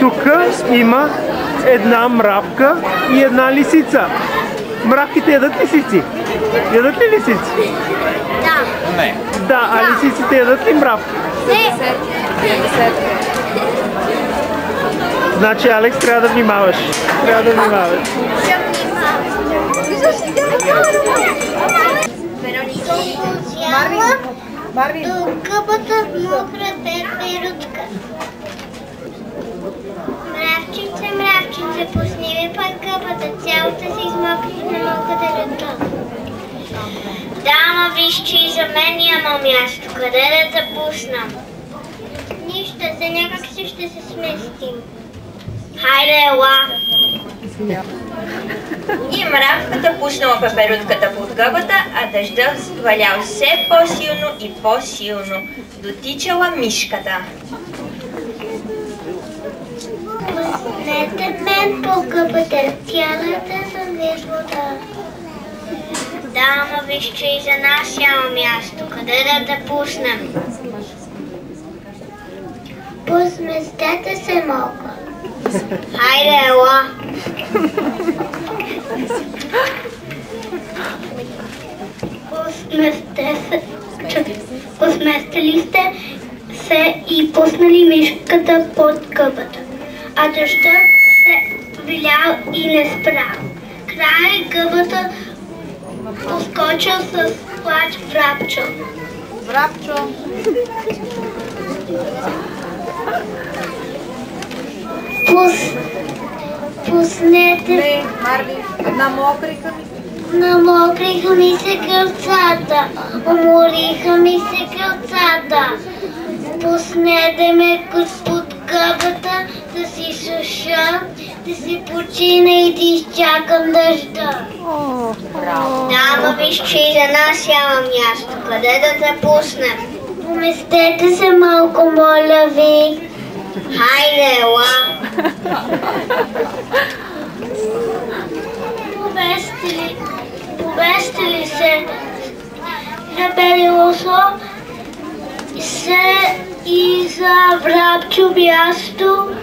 Тук има една мравка и една лисица. Мравките ядат лисици? Ядат ли лисици? Да. Не. Да, а лисиците ядат ли мравка? Не. Значи, Алекс, трябва да внимаваш. Трябва да внимаваш. Марвин. До къпата мокра перутка. Мравчице, мравчице, пусни ми пак къпата, цялата си измокри, не мога да лета. Да, ама виж, че и за мен няма място, къде да те пусна? Нищо, за някак си ще се сместим. Хайде, ела! И мравката пуснала пеперутката под гъбата, а дъждът валял все по-силно и по-силно. Дотичала мишката. Пуснете мен по гъбата, цялата съм виж вода. Да, ама виж, че и за нас няма място. Къде да те пуснем? Посместете се малко. Хайде, ела! Посместили сте се и пуснали мишката под гъбата, а дъждът се вилял и не спрял. Край гъбата поскочил с плач Врапчо. Врапчо. Пуснете. Марвин, намокриха ми. Намокриха ми се кълцата, умориха ми се кълцата. Пуснете ме под гъбата да си суша, да си почина и да изчакам дъжда. Да, ама виж, че и за нас няма място. Къде да те пуснем? Поместете се малко, моля ви. Хайде, ела! Повестили се Ребелиосо се и за Врапчо място.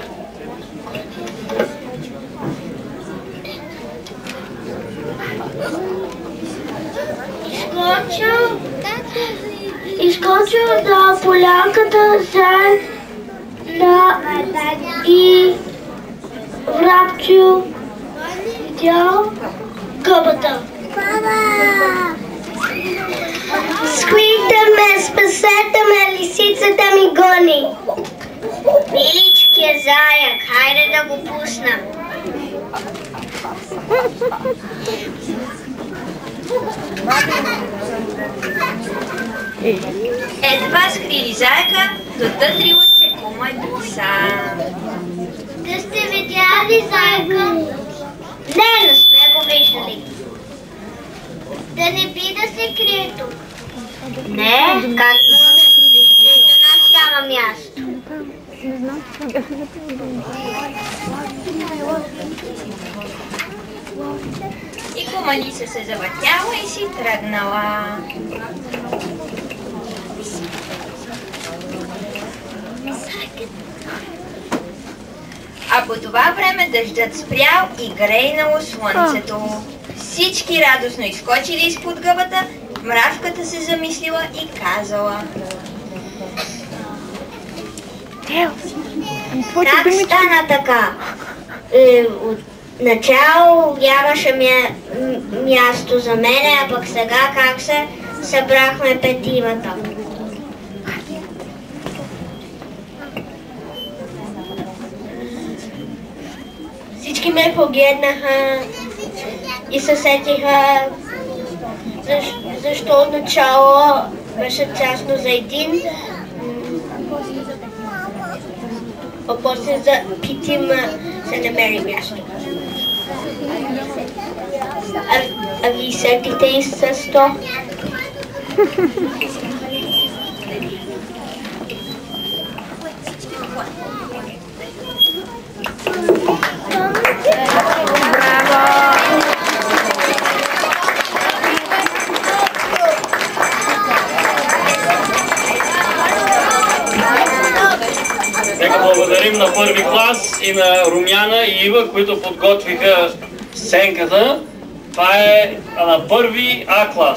Изкочил на полянката и Врапчо видял гъбата. Скрийте ме, спасете ме, лисицата ми гони. Миличкия заяк, хайде да го пусна. Едва скрили зайка, дотътрила се кума Лиса. Да сте видяли зайка? Не сме го виждали. Да не би да се крие тук. Не, как вижте, за нас няма място. И кума Лиса се завъртяла и си тръгнала. А по това време дъждът спрял и грейнало слънцето. Всички радостно изскочили изпод гъбата, мравката се замислила и казала: Как стана така? Отначало нямаше място за мене, а пък сега как се събрахме петимата? Всички ме погледнаха и се сетиха защо отначало беше тясно за един, а после за петима се намери място. А ви сетите и с то? Нека благодарим благодарим на първи клас и на Румяна и Ива, които подготвиха сценката. Това е на първи А клас.